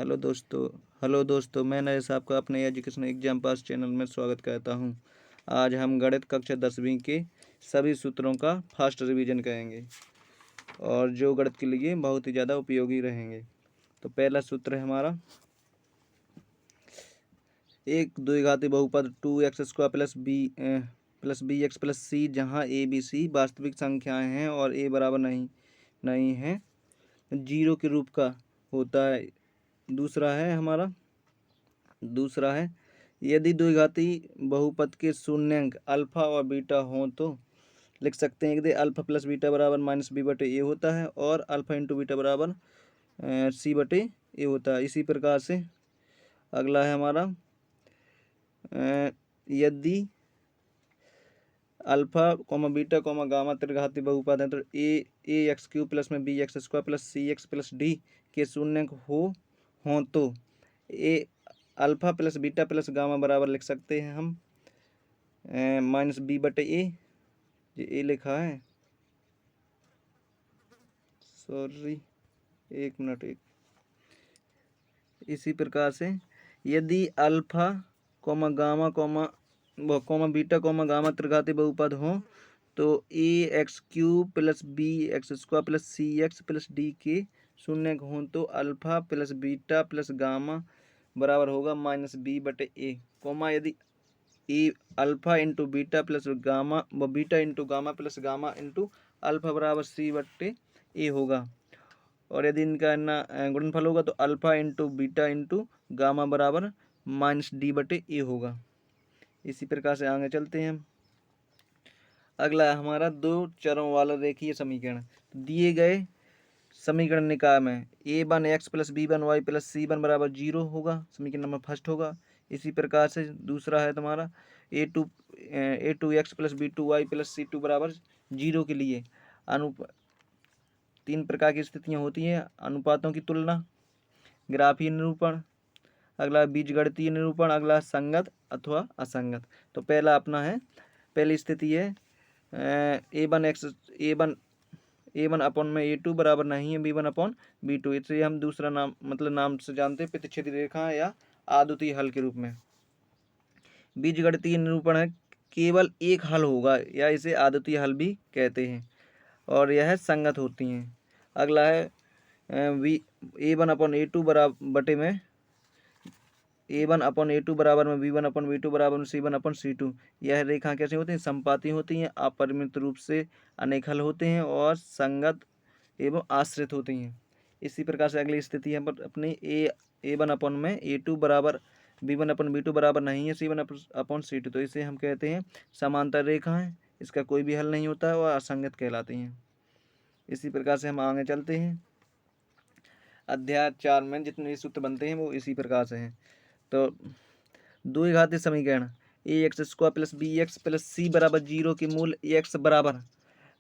Hello दोस्तों, मैं नरेश आपका अपने एजुकेशन एग्जाम पास चैनल में स्वागत करता हूं। आज हम गणित कक्षा 10वीं के सभी सूत्रों का फास्ट रिवीजन करेंगे और जो गणित के लिए बहुत ही ज़्यादा उपयोगी रहेंगे। तो पहला सूत्र है हमारा एक द्विघाती बहुपद 2x² plus B X plus C, जहाँ ए बी सी वास्तविक संख्याएं हैं और ए बराबर नहीं है, जीरो के रूप का होता है। दूसरा है यदि द्विघाती बहुपद के शून्यंक अल्फा और बीटा हों तो लिख सकते हैं कि अल्फा प्लस बीटा बराबर माइनस बी बटे ए होता है और अल्फा इंटू बीटा बराबर सी बटे ए होता है। इसी प्रकार से अगला है हमारा यदि alpha comma beta comma gamma त्रिघाती बहुपद है तो ए एक्स क्यूब प्लस में B X square plus C X plus D के शून्यंक हों तो A alpha plus beta plus gamma बराबर लिख सकते हैं हम माइनस बी बटे ए लिखा है, सॉरी एक मिनट। इसी प्रकार से यदि alpha comma gamma comma beta comma gamma त्रिघाती बहुपद हो तो A X cube plus B X square plus C X plus D के शून्य हों तो alpha plus beta plus gamma बराबर होगा माइनस बी बटे ए, कॉमा यदि A alpha into beta plus gamma beta into gamma plus gamma into alpha बराबर C बटे ए होगा। और यदि इनका गुणनफल होगा तो alpha into beta into gamma बराबर माइनस डी बटे ए होगा। इसी प्रकार से आगे चलते हैं हम। अगला है हमारा दो चरों वाला रेखीय समीकरण। दिए गए समीकरण निकाय में a1 x plus b1 y plus c1 बराबर 0 होगा, समीकरण नंबर फर्स्ट होगा। इसी प्रकार से दूसरा है तुम्हारा a2 x plus b2 y plus c2 बराबर 0 के लिए तीन प्रकार की स्थितियां होती हैं: अनुपातों की तुलना, ग्राफीय निरूपण, अगला बीजगणितीय निरूपण, अगला संगत अथवा असंगत। तो पहली स्थिति है ए वन अपॉन में ए2 बराबर नहीं है b1 अपॉन b2। इसे हम दूसरा नाम से जानते हैं प्रतिच्छेदी रेखा या आद्वितीय हल के रूप में। बीजगणितीय निरूपण है केवल एक हल होगा या इसे आद्वितीय हल भी कहते हैं और यह संगत होती हैं। अगला है a1 अपॉन a2 बराबर में b1 अपॉन b2 बराबर में c1 अपॉन c2। यह रेखा कैसे होती हैं? संपाती होती हैं, अपरिमित रूप से अनेक हल होते हैं और संगत एवं आश्रित होती हैं। इसी प्रकार से अगली स्थिति है अपनी a1 अपॉन में a2 बराबर b1 अपॉन b2 बराबर नहीं है c1 अपॉन c2। तो इसे हम कहते हैं समांतर रेखा है, इसका कोई भी हल नहीं होता है और असंगत कहलाती हैं। इसी प्रकार से हम आगे चलते हैं। अध्याय 4 में जितने भी सूत्र बनते हैं वो इसी प्रकार से हैं। तो द्विघाती समीकरण A X square plus B X plus C बराबर 0 के मूल एक्स बराबर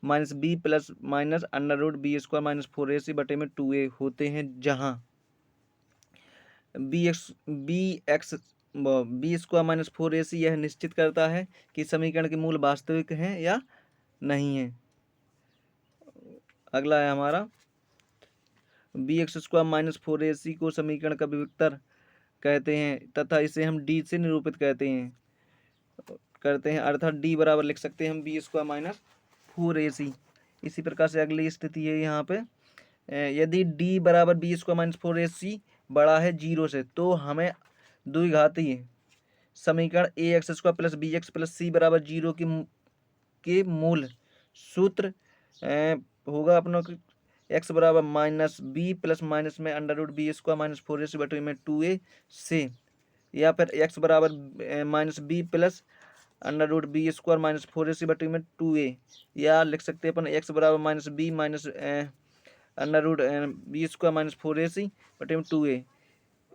minus B plus minus under root B square minus 4ac बटे में 2a होते हैं, जहाँ बी स्क्वायर माइनस 4ac यह निश्चित करता है कि समीकरण के मूल वास्तविक हैं या नहीं है। अगला है हमारा B X square minus 4ac को समीकरण का विविक्तर कहते हैं तथा इसे हम डी से निरूपित करते हैं अर्थात डी बराबर लिख सकते हैं हम बी स्क्वायर माइनस 4ac। इसी प्रकार से अगली स्थिति है यहाँ पे यदि डी बराबर बी स्क्वायर माइनस 4ac बड़ा है 0 से तो हमें द्विघातीय समीकरण A X square plus B X plus C बराबर 0 के मूल सूत्र होगा अपना एक्स बराबर माइनस बी प्लस माइनस में under root B square minus 4ac बटे में 2a से, या फिर एक्स बराबर minus B plus under root B square minus 4ac बटे में 2a, या लिख सकते हैं अपन एक्स बराबर minus B minus under root B square minus 4ac बटे में 2a।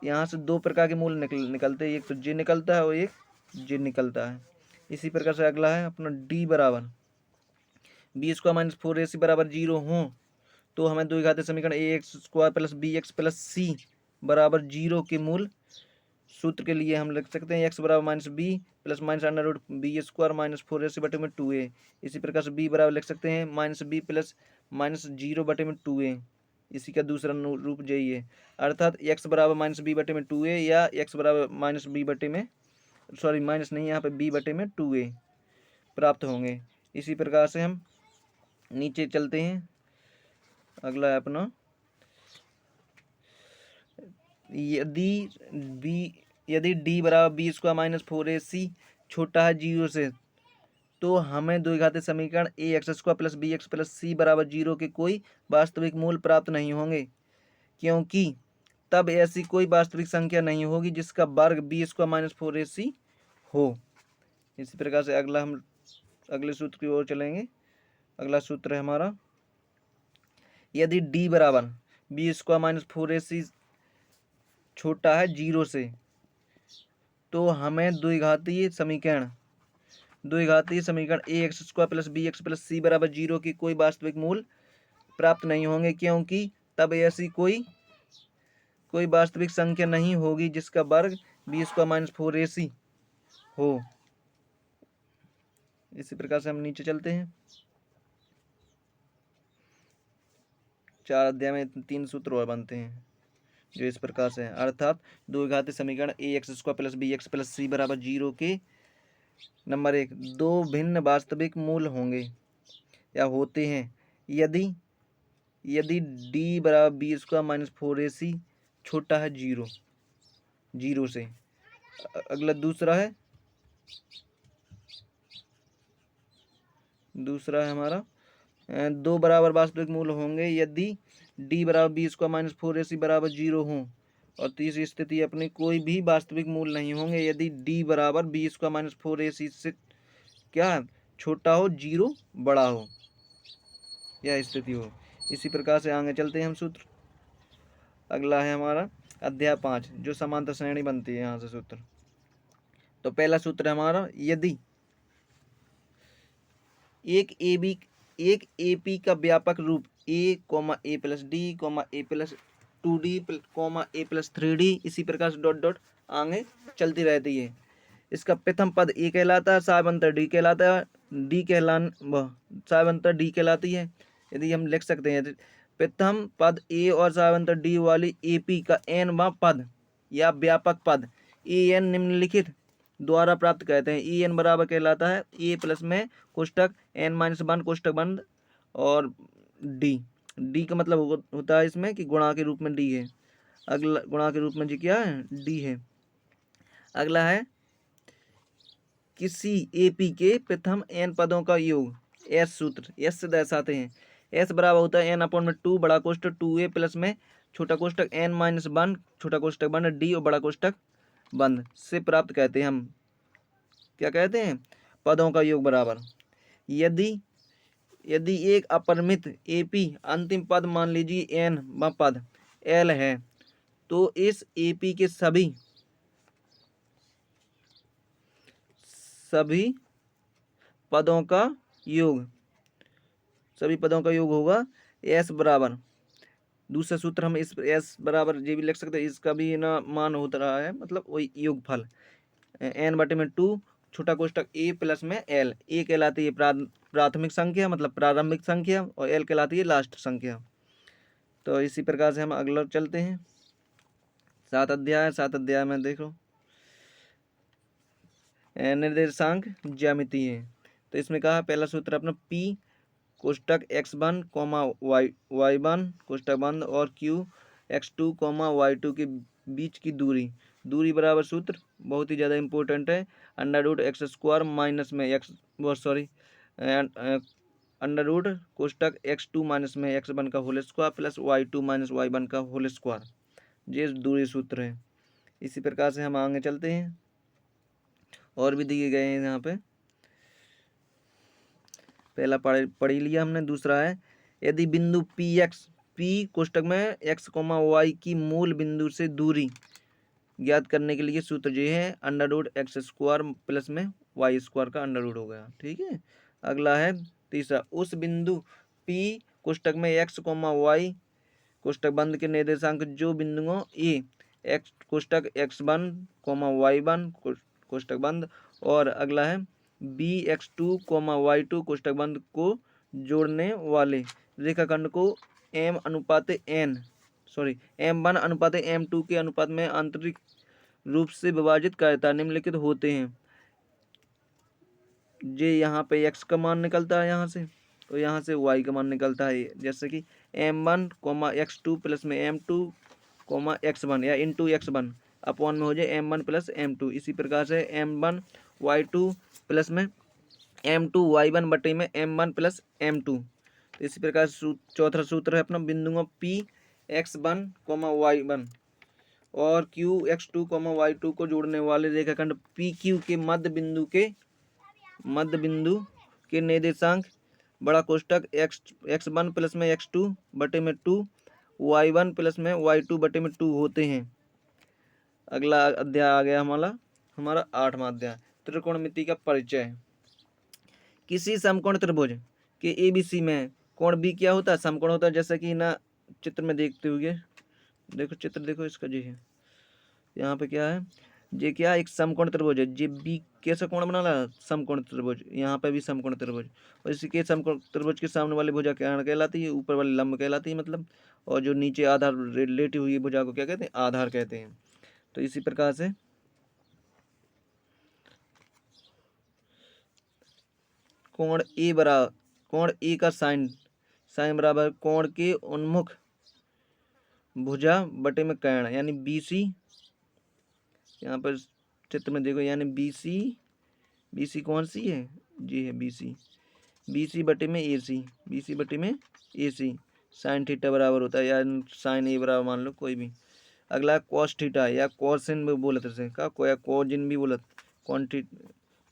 यहाँ से दो प्रकार के मूल निकलते हैं, एक तो जे निकलता है और एक जे निकलता है। इसी प्रकार से अगला है अपना डी बराबर बी स्क्वायर माइनस 4ac बराबर 0 हो तो हमें द्विघाती समीकरण A X square plus B X plus C बराबर 0 के मूल सूत्र के लिए हम लिख सकते हैं एक्स बराबर minus B plus minus under root B square minus 4ac बटे में 2a। इसी प्रकार से बी बराबर लिख सकते हैं माइनस बी प्लस माइनस 0 बटे में 2a। इसी का दूसरा रूप यही है, अर्थात x बराबर माइनस बी बटे में 2a या x बराबर माइनस बी बटे में, सॉरी माइनस नहीं, यहाँ पे b बटे में 2a प्राप्त होंगे। इसी प्रकार से हम नीचे चलते हैं। अगला है अपना, यदि d बराबर बी स्क्वायर माइनस 4ac छोटा है 0 से, तो हमें द्विघाती समीकरण A X square plus B X plus C बराबर 0 के कोई वास्तविक मूल प्राप्त नहीं होंगे, क्योंकि तब ऐसी कोई वास्तविक संख्या नहीं होगी जिसका वर्ग बी स्क्वायर माइनस 4ac हो। इसी प्रकार से अगला हम अगले सूत्र की ओर चलेंगे। अगला सूत्र है हमारा, यदि d बराबर बी स्क्वायर माइनस 4ac छोटा है 0 से, तो हमें द्विघातीय समीकरण A X square plus B X plus C बराबर 0 की कोई वास्तविक मूल प्राप्त नहीं होंगे, क्योंकि तब ऐसी कोई वास्तविक संख्या नहीं होगी जिसका वर्ग बी स्क्वायर माइनस 4ac हो। इसी प्रकार से हम नीचे चलते हैं। 4 अध्याय में 3 सूत्र और बनते हैं जो इस प्रकार से हैं, अर्थात द्विघाती समीकरण A X square plus B X plus C बराबर 0 के नंबर 1 दो भिन्न वास्तविक मूल होंगे या होते हैं यदि d बराबर बी स्क्वायर माइनस 4ac छोटा है 0 से। अगला दूसरा है हमारा, दो बराबर वास्तविक मूल होंगे यदि d बराबर बी स्क्वायर माइनस 4ac बराबर 0 हो। और तीसरी स्थिति अपनी, कोई भी वास्तविक मूल नहीं होंगे यदि d बराबर बी स्क्वायर माइनस 4ac से क्या छोटा हो, 0 बड़ा हो, यह स्थिति हो। इसी प्रकार से आगे चलते हैं हम सूत्र। अगला है हमारा अध्याय 5 जो समांतर श्रेणी बनती है यहाँ से सूत्र। तो पहला सूत्र है हमारा, यदि एक AP का व्यापक रूप a plus D a plus 2d a plus 3d इसी प्रकार से डॉट डॉट आगे चलती रहती है। इसका प्रथम पद a कहलाता है, सायवंतर d कहलाता है, सायवंतर d कहलाती है। यदि हम लिख सकते हैं प्रथम पद a और सायवंतर d वाली AP का n पद या व्यापक पद an निम्नलिखित द्वारा प्राप्त कहते हैं। ई एन बराबर कहलाता है ए प्लस में कोष्टक n माइनस 1 कोष्टक बंद और डी का मतलब होता है इसमें कि गुणा के रूप में डी है। अगला गुणा के रूप में जी क्या है, डी है। अगला है किसी एपी के प्रथम n पदों का योग, एस सूत्र एस से दर्शाते हैं। एस बराबर होता है n अपॉन में 2 बड़ा कोष्टक 2a प्लस में छोटा कोष्टक n माइनस 1 छोटा कोष्टक बंद डी और बड़ा कोष्टक बंद से प्राप्त कहते हैं। हम क्या कहते हैं, पदों का योग बराबर। यदि एक अपरिमित एपी अंतिम पद मान लीजिए n व पद l है, तो इस एपी के सभी पदों का योग होगा s बराबर। दूसरा सूत्र हम इस s बराबर ये भी लिख सकते हैं, इसका भी ना मान होता रहा है, मतलब वही योगफल n बटे में 2 छोटा कोष्टक a प्लस में l। a कहलाती है प्राथमिक संख्या मतलब प्रारंभिक संख्या और l कहलाती है लास्ट संख्या। तो इसी प्रकार से हम अगला चलते हैं। 7 अध्याय में देखो निर्देशांक ज्यामिति है। तो इसमें कहा पहला सूत्र अपना p कोष्टक x1 y1 कोष्टक बंद और q x2 y2 के बीच की दूरी बराबर सूत्र बहुत ही ज़्यादा इम्पोर्टेंट है, under root x square minus में अंडर रूट कोष्टक x2 माइनस में x1 का whole square plus y2 minus y1 का होल स्क्वायर, ये दूरी सूत्र है। इसी प्रकार से हम आगे चलते हैं, और भी दिए गए हैं यहाँ पे। पहला पढ़ लिया हमने। दूसरा है, यदि बिंदु p कोष्टक में x, y की मूल बिंदु से दूरी ज्ञात करने के लिए सूत्र ये है under root x square plus में वाई स्क्वायर का अंडर रूट हो गया, ठीक है। अगला है तीसरा, उस बिंदु p कोष्टक में x, y कोष्टक बंद के निर्देशांक जो बिंदुओं a x कोष्टक x1, y1 कोष्टक बंद और अगला है bx2, y2 कोष्टक बंद को जोड़ने वाले रेखाखंड को M1/M2 के अनुपात में आंतरिक रूप से विभाजित करता निम्नलिखित होते हैं। जे यहाँ पे x का मान निकलता है यहाँ से, तो यहाँ से y का मान निकलता है, जैसे कि M1, x2 प्लस में M2, x1 या इंटू x1 अपॉन में हो जाए M1 प्लस M2। इसी प्रकार से M1y2 प्लस में M2y1 बटे में M1 प्लस M2। तो इसी प्रकार चौथा सूत्र है अपना बिंदुओं P x1, y1 और Q x2, y2 को जोड़ने वाले रेखाखंड PQ के मध्य बिंदु के निर्देशांक बड़ा कोष्टक x1 प्लस में x2 बटे में 2, y1 प्लस में y2 बटे में 2 होते हैं। अगला अध्याय आ गया हमारा 8वां अध्याय, त्रिकोणमिति का परिचय। किसी समकोण त्रिभुज के ABC में कोण B क्या होता है? समकोण होता है। जैसे कि ना चित्र में देखते हुए देखो, चित्र देखो इसका जी है, यहाँ पे क्या है, ये क्या एक समकोण त्रिभुज है। जे बी कैसा कोण बना रहा है? समकोण त्रिभुज। यहाँ पे भी समकोण त्रिभुज, और इसी के समकोण त्रिभुज के सामने वाली भुजा क्या कहलाती है? ऊपर वाली लंब कहलाती है मतलब, और जो नीचे आधार लेटी हुई भुजा को क्या कहते हैं? आधार कहते हैं। तो इसी प्रकार से कोण ए का साइन बराबर कोण के उन्मुख भुजा बटे में कर्ण, यानी BC। यहाँ पर चित्र में देखो, यानी BC कौन सी है? जी है BC बटे में AC साइन थीटा बराबर होता है, या साइन ए बराबर मान लो कोई भी। अगला कॉस थीटा या कॉसिन भी बोलत है, या कोजिन भी बोलत,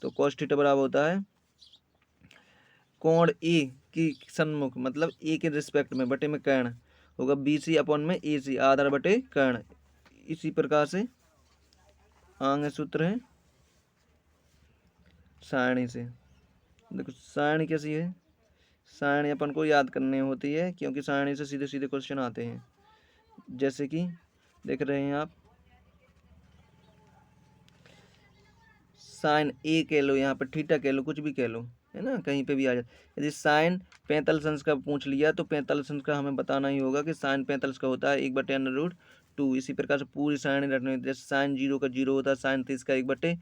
तो कॉस थीटा बराबर होता है कोण ए की सन्मुख, मतलब ए के रिस्पेक्ट में बटे में कर्ण होगा BC अपॉन में AC, आधार बटे कर्ण। इसी प्रकार से आगे सूत्र है सारणी से। देखो सारणी कैसी है? सारणी अपन को याद करनी होती है, क्योंकि सारणी से सीधे सीधे क्वेश्चन आते हैं। जैसे कि देख रहे हैं आप, साइन ए कह लो, यहाँ पर थीटा कह लो, कुछ भी कह लो, है ना, कहीं पे भी आ जाए। यदि साइन 45 अंश का पूछ लिया तो 45 अंश का हमें बताना ही होगा कि साइन 45 का होता है 1/√2। इसी प्रकार से पूरी सारणी रखनी, जैसे साइन 0 का 0 होता है, साइन 30 का 1/2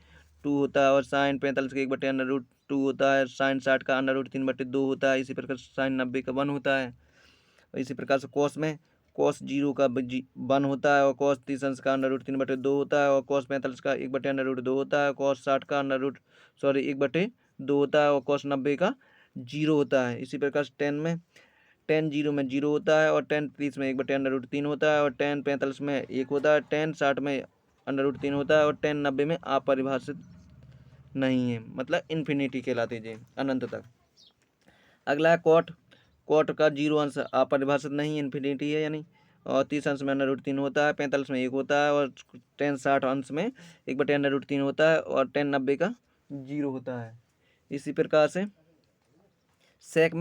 होता है, और साइन 45 का 1/√2 होता है, साइन 60 का √3/2 होता है। इसी प्रकार साइन 90 का 1 होता है। और इसी प्रकार से कॉस में कॉस 0 का 1 होता है, और कॉस 30 अंश का √3/2 होता है, और कॉस 45 का 1/√2 होता है, कॉस 60 का 1/2 होता है, और कॉस 90 का 0 होता है। इसी प्रकार से टेन 0 में 0 होता है, और टेन 30 में 1/√3 होता है, और टेन 45 में 1 होता है, टेन 60 में √3 होता है, और टेन 90 में अपरिभाषित नहीं है, मतलब इन्फिनिटी कहलाती है, अनंत तक। अगला है कॉट का 0 अंश अपरिभाषित नहीं, इन्फिनिटी है यानी, और 30 अंश में √3 होता है, 45 में 1 होता है, और टेन 60 अंश में 1/√3 होता है, और टेन 90 का 0 होता है। इसी प्रकार से सेक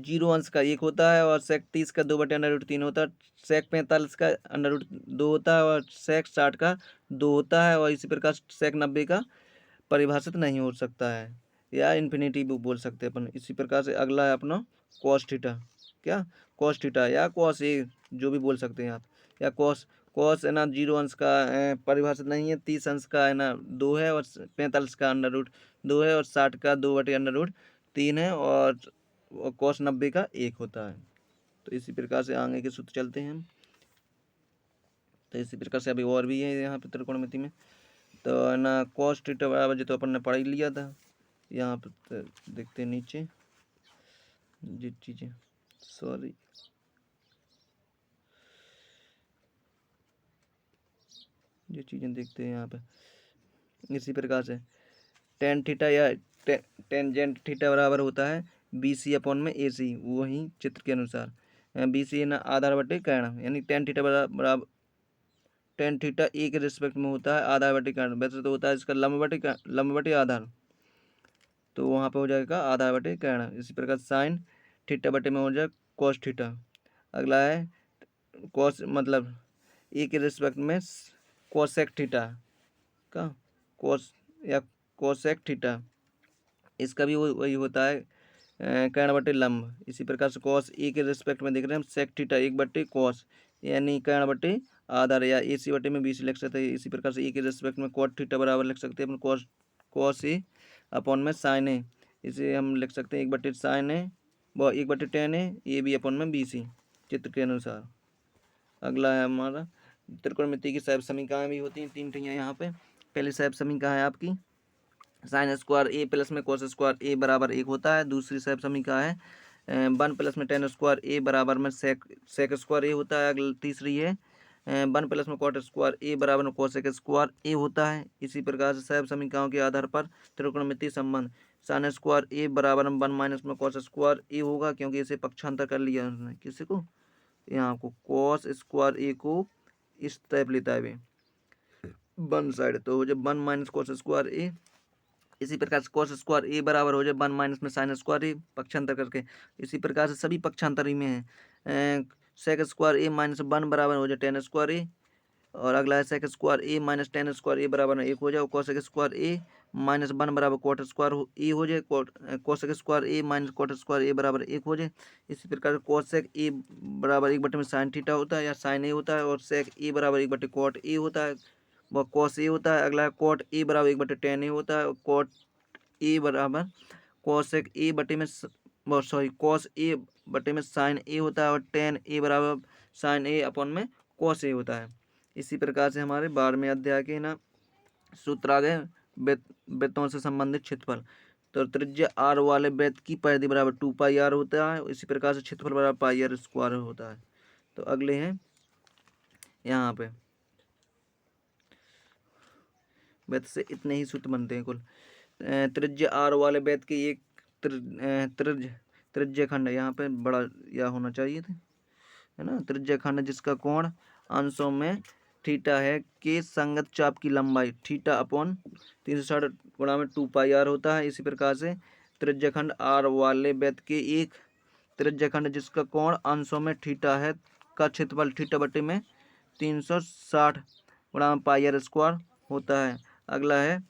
0 अंश का 1 होता है, और सेक 30 का 2/√3 होता है, सेक 45 का √2 होता है, और सेक 60 का 2 होता है, और इसी प्रकार सेक 90 का परिभाषित नहीं हो सकता है, या इन्फिनिटी भी बोल सकते हैं अपन। इसी प्रकार से अगला है अपना कॉस थीटा, क्या कॉस थीटा या कॉस ए, जो भी बोल सकते हैं आप, या कॉस है ना 0 अंश का परिभाषित नहीं है, 30 अंश का है ना 2 है, और 45 का √2 है, और 60 का 2/√3 है, और कॉस 90 का 1 होता है। तो इसी प्रकार से आगे के सूत्र चलते हैं हम। तो इसी प्रकार से अभी और भी है यहाँ पे त्रिकोणमिति में, तो है ना कॉस थीटा बराबर जो तो अपन ने पढ़ ही लिया था। यहाँ पे देखते हैं नीचे जी चीज़ें, सॉरी ये चीज़ें देखते हैं यहाँ पे। इसी प्रकार से टेन थीटा या टेंजेंट थीटा बराबर होता है BC अपॉन में AC, वही चित्र के अनुसार। BC ना आधार बटे कर्ण, यानी टेन थीटा बराबर टेन थीटा ए के रिस्पेक्ट में होता है आधार बटे कर्ण। वैसे तो होता है इसका लंब बटे आधार, तो वहाँ पे हो जाएगा आधार बटे कर्ण। इसी प्रकार साइन थीटा बटे में हो जाएगा कॉस थीटा। अगला है कॉस, मतलब ए के रिस्पेक्ट में कोसेक थीटा का कॉस या कोसेक थीटा, इसका भी वही होता है कर्ण बटे लंब। इसी प्रकार से कॉस ए के रिस्पेक्ट में देख रहे हैं हम सेक थीटा 1 बटे कॉस, यानी कर्ण बटे आधार या ए सी बटे में बी सी लिख सकते हैं। इसी प्रकार से ए के रिस्पेक्ट में कॉट थीटा बराबर लिख सकते हैं अपन कॉस ए अपॉन में साइन ए। इसे हम लिख सकते हैं 1/sin ए व 1/tan ए, ए बी अपॉन में बी सी चित्र के अनुसार। अगला है हमारा त्रिकोणमिति की सैब समीकरण भी होती हैं 3 ठियाँ यहाँ पे। पहली सैब समीकरण है आपकी साइन स्क्वायर ए प्लस में कोस स्क्वायर ए बराबर 1 होता है। दूसरी सैब समीकरण है 1 प्लस में tan स्क्वायर ए बराबर में सेक स्क्वायर ए होता है। अगली तीसरी है 1 प्लस में कॉट स्क्वायर ए बराबर में कोसेक स्क्वायर ए होता है। इसी प्रकार से सैब समीकरणों के आधार पर त्रिकोणमिति संबंध साइन स्क्वायर ए बराबर में 1 माइनस में कॉस स्क्वायर ए होगा, क्योंकि इसे पक्षांतर कर लिया उसने किसी को यहाँ को कॉस स्क्वायर ए को इस टाइप लेता है वे वन साइड, तो हो जाए 1 माइनस कॉस स्क्वायर ए। इसी प्रकार से कॉस स्क्वायर ए बराबर हो जाए 1 माइनस में साइन स्क्वायर ए पक्षांतर करके। इसी प्रकार से सभी पक्षांतरी में है सेक स्क्वायर ए माइनस 1 बराबर हो जाए tan स्क्वायर ए, और अगला है सेक स्क्वायर ए माइनस tan स्क्वायर ए बराबर 1 हो जाए, और कॉसेक स्क्वायर ए माइनस 1 बराबर कॉट स्क्वायर ए हो जाए, कॉसेक स्क्वायर ए माइनस कॉट स्क्वायर ए बराबर 1 हो जाए। इसी प्रकार कॉसेक ए बराबर 1 में साइन थीटा होता है या साइन ए होता है, और सेक ए बराबर 1 कॉट ए होता है वह कॉस ए होता है। अगला है कॉट ए बराबर 1/tan ए होता है, और कॉट ए बराबर कॉसेक ए बटे में कॉस ए बटे में साइन ए होता है, और tan ए बराबर साइन ए अपॉन में कॉस ए होता है। इसी प्रकार से हमारे 12वें अध्याय के ना सूत्र आ गए वृत्तों से संबंधित क्षेत्रफल। तो त्रिज्या आर वाले वृत्त की परिधि बराबर 2πr होता है। इसी प्रकार से क्षेत्रफल बराबर πr स्क्वायर होता है। तो अगले हैं यहाँ पे वृत्त से इतने ही सूत्र बनते हैं कुल। त्रिज्या आर वाले वृत्त की एक त्रिज्या खंड है, यहाँ पे बड़ा या होना चाहिए था है ना, त्रिज्या खंड जिसका कोण अंशों में थीटा है के संगत चाप की लंबाई थीटा अपॉन 360 गुणा में 2πr होता है। इसी प्रकार से त्रिज्याखंड आर वाले वृत्त के एक त्रिज्याखंड जिसका कोण अंशों में थीटा है का क्षेत्रफल थीटा बटे में 360 गुणा में πr स्क्वायर होता है। अगला है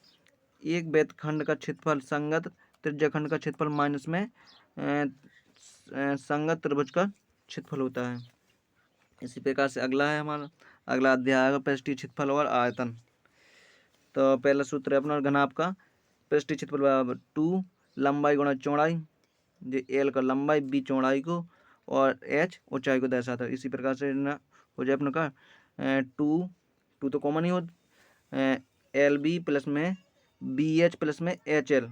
एक वृत्त खंड का क्षेत्रफल संगत त्रिज्याखंड का क्षेत्रफल माइनस में संगत त्रिभुज का क्षेत्रफल होता है। इसी प्रकार से अगला है हमारा अगला अध्याय है पृष्ठीय क्षेत्रफल और आयतन। तो पहला सूत्र है अपना घनाभ का पृष्ठीय क्षेत्रफल बराबर 2 लंबाई गुणा चौड़ाई, जो एल का लंबाई बी चौड़ाई को और एच ऊंचाई को दर्शाता है। इसी प्रकार से ना हो जाए अपने का 2 तो कॉमन ही हो एल बी प्लस में बी एच प्लस में एच एल।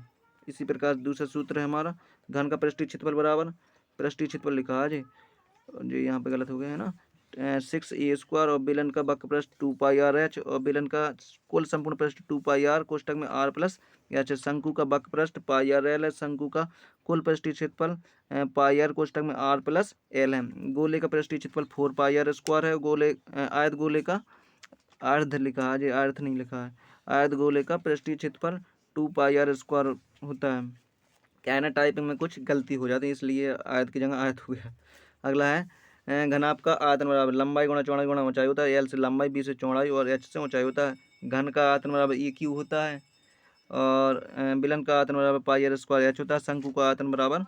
इसी प्रकार दूसरा सूत्र है हमारा घन का पृष्ठीय क्षेत्रफल बराबर पृष्ठीय क्षेत्रफल लिखा है जी यहाँ पे गलत हो गया है ना 6a स्क्वायर और बेलन का वक्र पृष्ठ 2πrh और बेलन का कुल संपूर्ण पृष्ठ 2πr कोष्टक में r प्लस एच। शंकु का वक्र पृष्ठ πrl है, शंकु का कुल पृष्ठीय क्षेत्रफल πr कोष्टक में r प्लस l है। गोले का पृष्ठीय क्षेत्रफल 4πr स्क्वायर है। गोले आयत गोले का अर्ध लिखा है जी, अर्थ नहीं लिखा है, आयत गोले का पृष्ठीय क्षेत्रफल 2πr स्क्वायर होता है। क्या है ना टाइपिंग में कुछ गलती हो जाती है इसलिए आयत की जगह आयत हो गया। अगला है घनाभ का आयतन बराबर लंबाई गुणा चौड़ाई गुणा ऊंचाई होता है। एल से लंबाई बी से चौड़ाई और एच से ऊंचाई होता है। घन का आयतन बराबर ई क्यू होता है और बिलन का आयतन बराबर πr स्क्वायर एच होता है। शंकु का आयतन बराबर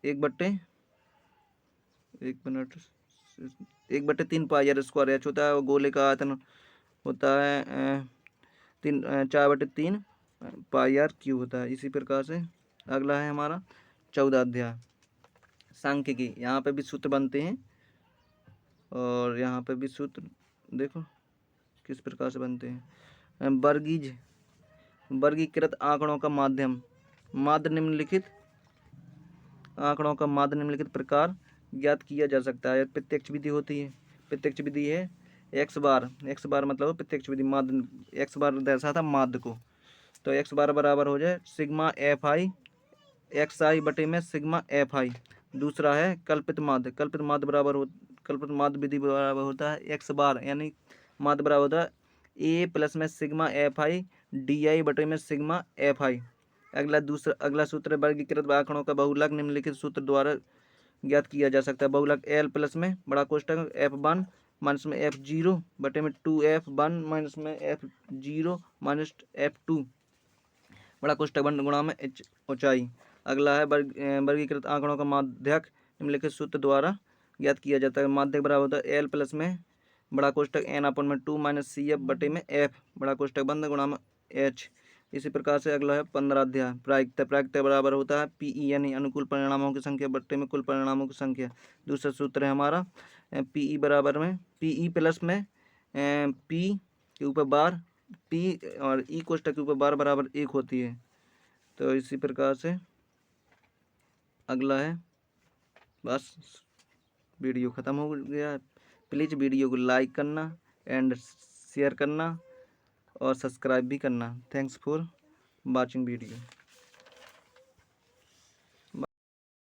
1/3 πr स्क्वायर एच होता है और गोले का आयतन होता है 4/3 πr क्यू होता है। इसी प्रकार से अगला है हमारा 14 अध्याय सांख्यिकी। यहाँ पे भी सूत्र बनते हैं और यहाँ पे भी सूत्र देखो किस प्रकार से बनते हैं। वर्गीकृत आंकड़ों का माध्य निम्नलिखित आंकड़ों का माध्य निम्नलिखित प्रकार ज्ञात किया जा सकता है। प्रत्यक्ष विधि होती है, प्रत्यक्ष विधि है एक्स बार मतलब प्रत्यक्ष विधि माध्य एक्स बार दर्शाता माध्य को। तो एक्स बार बराबर हो जाए सिग्मा एफ आई एक्स आई बटे में सिग्मा एफ आई। दूसरा है कल्पित माध्य विधि बराबर होता है एक्स बार यानी माध्य बराबर होता है ए प्लस में sigma F I D I बटे में सिग्मा एफ आई। अगला सूत्र वर्गीकृत आंकड़ों का बहुलक निम्नलिखित सूत्र द्वारा ज्ञात किया जा सकता है। बहुलक एल प्लस में बड़ा कोष्टक F1 माइनस में F0 बटे में 2F1 माइनस में F0 माइनस F2 बड़ा कोष्टक 1 गुणा में एच ऊंचाई। अगला है वर्गीकृत आंकड़ों का माध्यक निम्नलिखित सूत्र द्वारा ज्ञात किया जाता है। माध्यक बराबर होता है एल प्लस में बड़ा कोष्टक एन अपन में 2 माइनस सी एफ बटे में एफ बड़ा कोष्टक बंद गुणा में एच। इसी प्रकार से अगला है 15 अध्याय प्रायिकता। प्रायिकता बराबर होता है पीई यानी अनुकूल परिणामों की संख्या बटे में कुल परिणामों की संख्या। दूसरा सूत्र है हमारा पीई बराबर में पीई प्लस में पी के ऊपर बार पी और ई कोष्टक के ऊपर बार बराबर 1 होती है। तो इसी प्रकार से अगला है, बस वीडियो ख़त्म हो गया। प्लीज़ वीडियो को लाइक करना एंड शेयर करना और सब्सक्राइब भी करना। Thanks for watching video.